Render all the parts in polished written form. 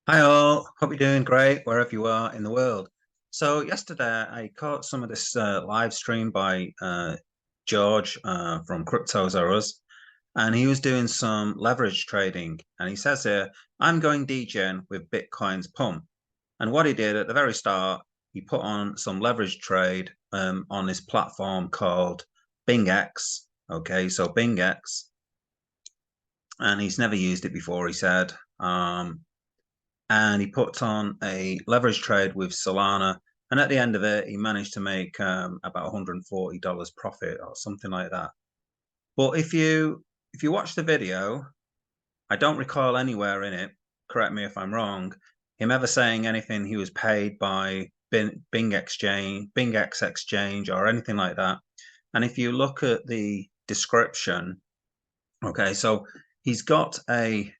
Hi all, hope you're doing great wherever you are in the world. So yesterday I caught some of this live stream by George from CryptosRUs, and he was doing some leverage trading. And he says here, I'm going DEGEN with Bitcoin's pump. And what he did at the very start, he put on some leverage trade on this platform called BingX. Okay, so BingX, and he's never used it before, he said. And he put on a leverage trade with Solana. And at the end of it, he managed to make about $140 profit or something like that. But if you watch the video, I don't recall anywhere in it, correct me if I'm wrong, him ever saying anything he was paid by BingX Exchange or anything like that. And if you look at the description, okay, so he's got a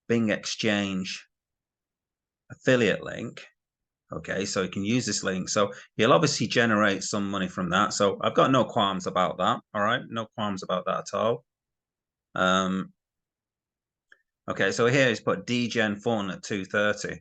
Bing Exchange affiliate link. Okay, so you can use this link. So you'll obviously generate some money from that. So I've got no qualms about that. All right, no qualms about that at all. Okay, so here he's put DGen fun at 2:30.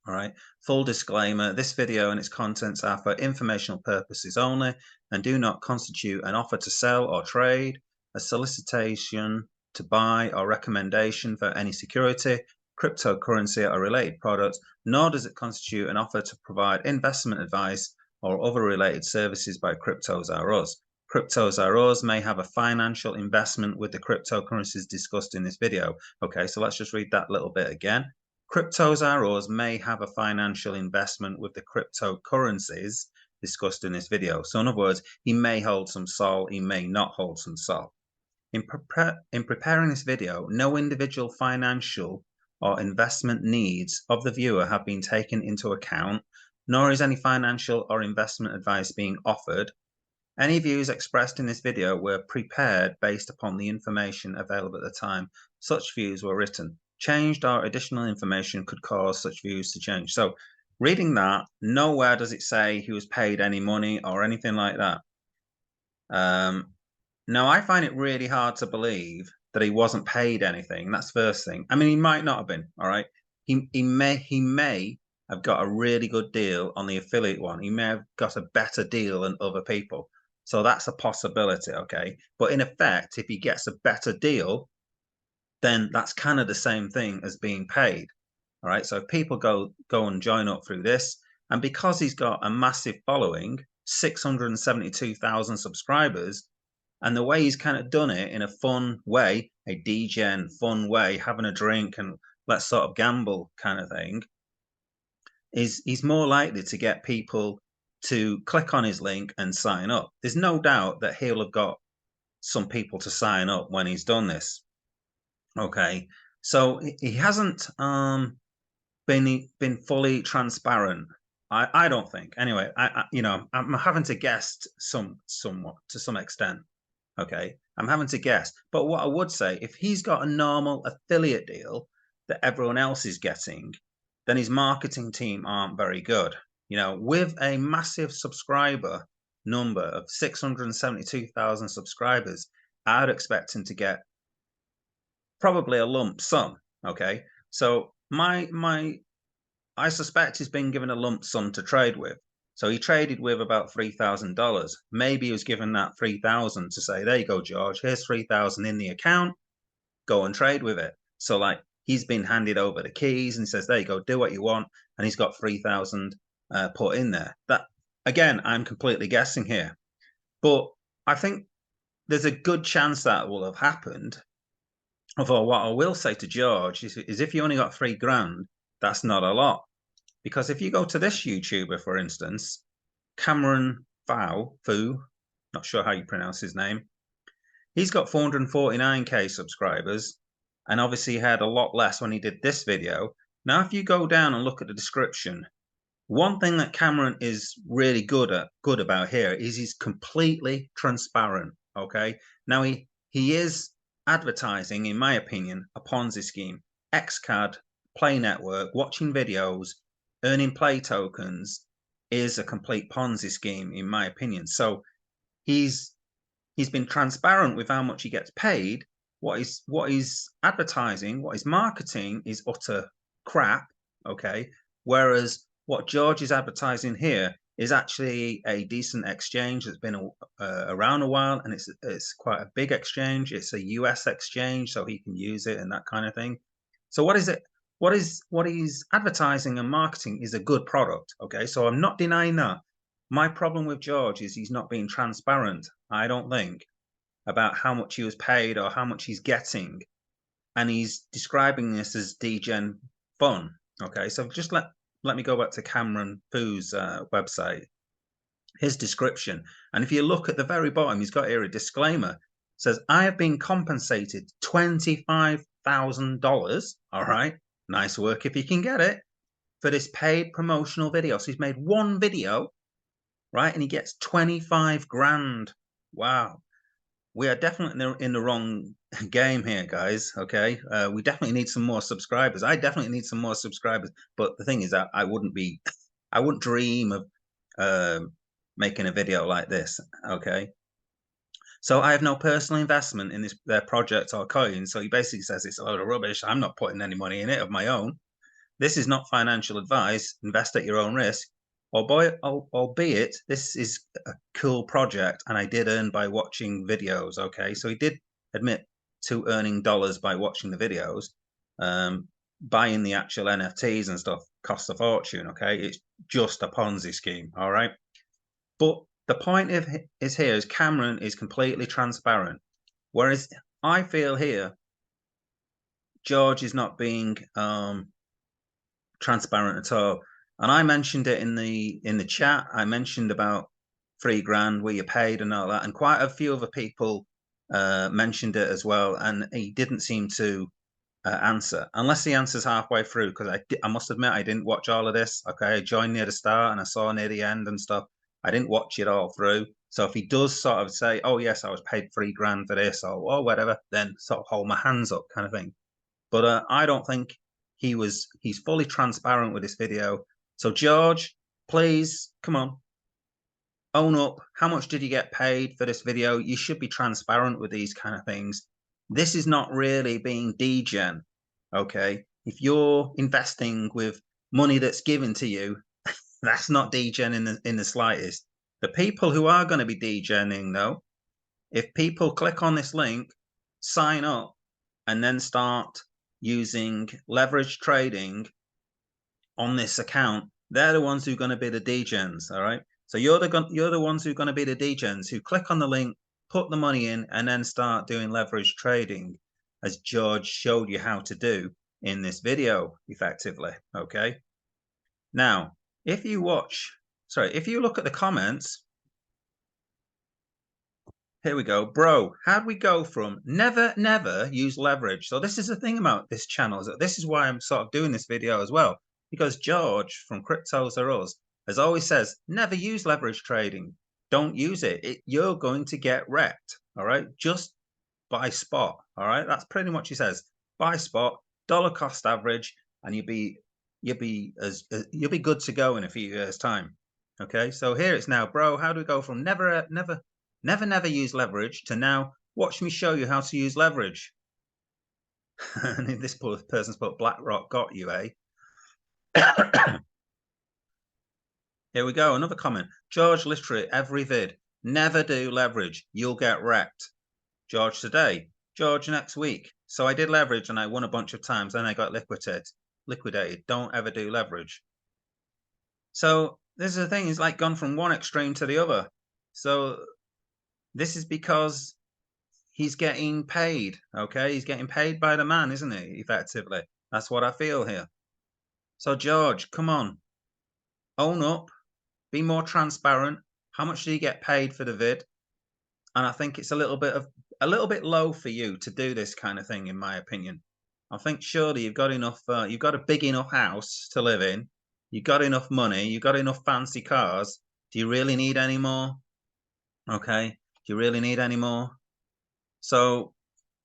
All right, full disclaimer, this video and its contents are for informational purposes only and do not constitute an offer to sell or trade, a solicitation to buy or recommendation for any security, cryptocurrency or related products, nor does it constitute an offer to provide investment advice or other related services by CryptosRUs. CryptosRUs may have a financial investment with the cryptocurrencies discussed in this video. Okay, so let's just read that little bit again. CryptosRUs may have a financial investment with the cryptocurrencies discussed in this video. So in other words, he may hold some SOL, he may not hold some SOL. In preparing this video, no individual financial or investment needs of the viewer have been taken into account, nor is any financial or investment advice being offered. Any views expressed in this video were prepared based upon the information available at the time such views were written. Changed or additional information could cause such views to change. So reading that, nowhere does it say he was paid any money or anything like that. Now, I find it really hard to believe that he wasn't paid anything. That's the first thing. I mean, he might not have been, all right? He may have got a really good deal on the affiliate one. He may have got a better deal than other people. So that's a possibility, okay? But in effect, if he gets a better deal, then that's kind of the same thing as being paid. All right. So if people go and join up through this, and because he's got a massive following, 672,000 subscribers, and the way he's kind of done it in a fun way, a DGen fun way, having a drink and let's sort of gamble kind of thing, is he's more likely to get people to click on his link and sign up. There's no doubt that he'll have got some people to sign up when he's done this. Okay, so he hasn't been fully transparent. I don't think. Anyway, I'm having to guess somewhat to some extent. Okay, I'm having to guess. But what I would say, if he's got a normal affiliate deal that everyone else is getting, then his marketing team aren't very good. With a massive subscriber number of 672,000 subscribers, I'd expect him to get probably a lump sum. Okay, so I suspect he's been given a lump sum to trade with. So he traded with about $3,000. Maybe he was given that 3,000 to say, there you go, George, here's 3,000 in the account, go and trade with it. So like he's been handed over the keys and says, there you go, do what you want. And he's got 3,000 put in there. That, again, I'm completely guessing here. But I think there's a good chance that will have happened. Although what I will say to George is if you only got $3,000, that's not a lot. Because if you go to this YouTuber, for instance, Cameron Fu, not sure how you pronounce his name, he's got 449k subscribers, and obviously he had a lot less when he did this video. Now, if you go down and look at the description, one thing that Cameron is really good about here is he's completely transparent. Okay, now he is advertising, in my opinion, a Ponzi scheme. XCAD, Play Network, watching videos, earning play tokens is a complete Ponzi scheme, in my opinion. So he's been transparent with how much he gets paid, what he's advertising, what he's marketing is utter crap, okay? Whereas what George is advertising here is actually a decent exchange that's been around a while, and it's quite a big exchange. It's a US exchange, so he can use it and that kind of thing. So what is it? What he's advertising and marketing is a good product, okay? So I'm not denying that. My problem with George is he's not being transparent, I don't think, about how much he was paid or how much he's getting, and he's describing this as DEGEN fun. Okay, so just let me go back to Cameron Foo's website, his description, and if you look at the very bottom, he's got here a disclaimer. It says, I have been compensated $25,000. All right, nice work if you can get it, for this paid promotional video. So he's made one video, right, and he gets 25 grand. Wow. We are definitely in the wrong game here, guys. Okay, we definitely need some more subscribers. I definitely need some more subscribers. But the thing is that I wouldn't dream of making a video like this. Okay, so I have no personal investment in their project or coin. So he basically says it's a load of rubbish. I'm not putting any money in it of my own. This is not financial advice. Invest at your own risk. Albeit this is a cool project, and I did earn by watching videos. Okay, so he did admit to earning dollars by watching the videos. Buying the actual NFTs and stuff costs a fortune. Okay, it's just a Ponzi scheme. All right, but the point is here is Cameron is completely transparent, whereas I feel here George is not being transparent at all. And I mentioned it in the chat. I mentioned about $3 grand where you paid and all that, and quite a few other people mentioned it as well. And he didn't seem to answer, unless he answers halfway through. Because I must admit I didn't watch all of this. Okay, I joined near the start and I saw near the end and stuff. I didn't watch it all through. So if he does sort of say, "Oh yes, I was paid $3 grand for this," or whatever, then sort of hold my hands up, kind of thing. But I don't think he's fully transparent with this video. So George, please, come on, own up. How much did you get paid for this video? You should be transparent with these kind of things. This is not really being DEGEN, okay? If you're investing with money that's given to you, that's not DEGEN in the slightest. The people who are going to be DEGENing, though, if people click on this link, sign up, and then start using leverage trading on this account, they're the ones who are going to be the DEGENs. All right, so you're the ones who are going to be the DEGENs who click on the link, put the money in, and then start doing leverage trading, as George showed you how to do in this video effectively. Okay, now if you look at the comments, here we go. Bro, how'd we go from never use leverage? So this is the thing about this channel, is that this is why I'm sort of doing this video as well, because George from CryptosRUs has always says, never use leverage trading. Don't use it. You're going to get wrecked. All right. Just buy spot. All right. That's pretty much he says. Buy spot, dollar cost average, and you'll be good to go in a few years' time. Okay. So here it's now, bro. How do we go from never use leverage to now watch me show you how to use leverage? And this person's put BlackRock got you, eh? Here we go, another comment. George, literally every vid, never do leverage, you'll get wrecked. George today, George next week. So I did leverage and I won a bunch of times, then I got liquidated. Don't ever do leverage. So this is the thing, he's like gone from one extreme to the other. So this is because he's getting paid, okay? He's getting paid by the man, isn't he, effectively? That's what I feel here. So George, come on, own up, be more transparent. How much do you get paid for the vid? And I think it's a little bit low for you to do this kind of thing, in my opinion. I think surely you've got enough, you've got a big enough house to live in, you've got enough money, you've got enough fancy cars. Do you really need any more? Okay, do you really need any more? So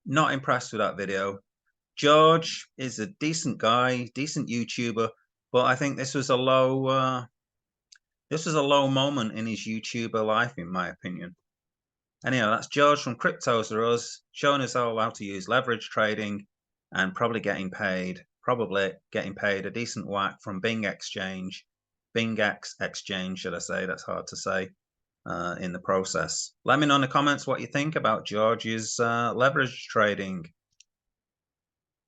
not impressed with that video. George is a decent guy, decent YouTuber, but I think this was a low moment in his YouTuber life, in my opinion. Anyhow, that's George from CryptosRUs showing us all how to use leverage trading and probably getting paid a decent whack from BingX Exchange, should I say? That's hard to say. In the process. Let me know in the comments what you think about George's leverage trading.